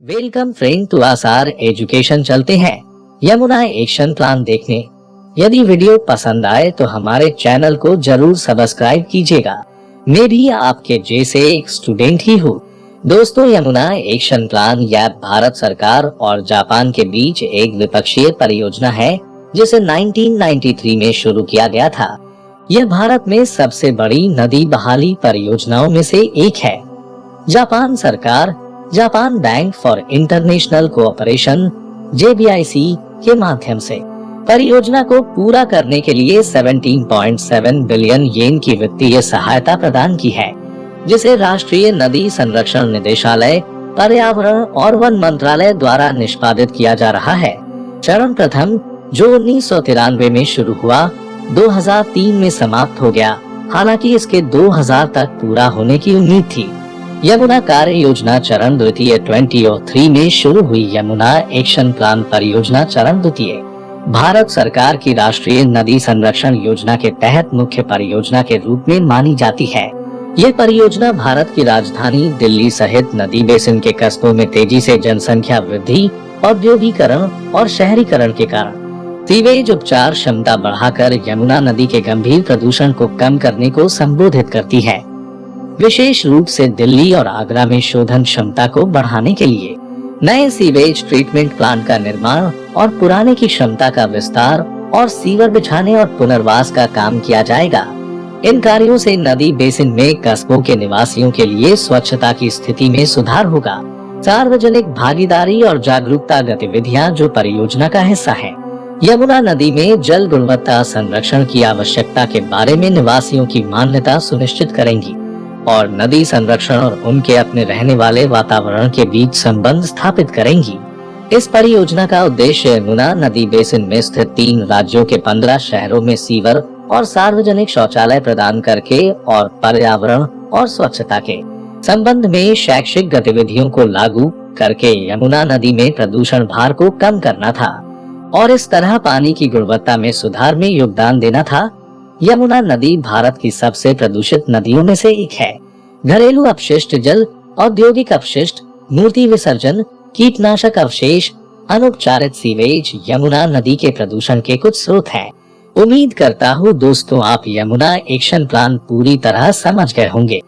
Welcome friend to आसार education. चलते हैं यमुना एक्शन प्लान देखने। यदि वीडियो पसंद आए तो हमारे चैनल को जरूर सब्सक्राइब कीजिएगा। मैं भी आपके जैसे एक स्टूडेंट ही हूँ। दोस्तों, यमुना एक्शन प्लान यह भारत सरकार और जापान के बीच एक द्विपक्षीय परियोजना है जिसे 1993 में शुरू किया गया था। यह भारत में सबसे बड़ी नदी बहाली परियोजनाओं में से एक है। जापान सरकार Japan bank for international cooperation JBIC के माध्यम से परियोजना को पूरा करने के लिए 17.7 बिलियन येन की वित्तीय सहायता प्रदान की है, जिसे राष्ट्रीय नदी संरक्षण निदेशालय, पर्यावरण और वन मंत्रालय द्वारा निष्पादित किया जा रहा है। चरण प्रथम, जो 1993 में शुरू हुआ, 2003 में समाप्त हो गया। हालांकि इसके 2000 तक पूरा होने की उम्मीद थी। यमुना कार्य योजना चरण द्वितीय 2003 में शुरू हुई। यमुना एक्शन प्लान परियोजना चरण द्वितीय भारत सरकार की राष्ट्रीय नदी संरक्षण योजना के तहत मुख्य परियोजना के रूप में मानी जाती है। ये परियोजना भारत की राजधानी दिल्ली सहित नदी बेसिन के कस्बों में तेजी से जनसंख्या वृद्धि, औद्योगिकरण और शहरीकरण के कारण सीवेज उपचार क्षमता बढ़ाकर यमुना नदी के गंभीर प्रदूषण को कम करने को संबोधित करती है। विशेष रूप से दिल्ली और आगरा में शोधन क्षमता को बढ़ाने के लिए नए सीवेज ट्रीटमेंट प्लांट का निर्माण और पुराने की क्षमता का विस्तार और सीवर बिछाने और पुनर्वास का काम किया जाएगा। इन कार्यों से नदी बेसिन में कस्बों के निवासियों के लिए स्वच्छता की स्थिति में सुधार होगा। सार्वजनिक भागीदारी और जागरूकता गतिविधियां जो परियोजना का हिस्सा है, यमुना नदी में जल गुणवत्ता संरक्षण की आवश्यकता के बारे में निवासियों की मान्यता सुनिश्चित करेंगी और नदी संरक्षण और उनके अपने रहने वाले वातावरण के बीच संबंध स्थापित करेंगी। इस परियोजना का उद्देश्य यमुना नदी बेसिन में स्थित 3 राज्यों के 15 शहरों में सीवर और सार्वजनिक शौचालय प्रदान करके और पर्यावरण और स्वच्छता के संबंध में शैक्षिक गतिविधियों को लागू करके यमुना नदी में प्रदूषण भार को कम करना था और इस तरह पानी की गुणवत्ता में सुधार में योगदान देना था। यमुना नदी भारत की सबसे प्रदूषित नदियों में से एक है। घरेलू अपशिष्ट जल, औद्योगिक अपशिष्ट, मूर्ति विसर्जन, कीटनाशक अवशेष, अनुपचारित सीवेज यमुना नदी के प्रदूषण के कुछ स्रोत हैं। उम्मीद करता हूँ दोस्तों आप यमुना एक्शन प्लान पूरी तरह समझ गए होंगे।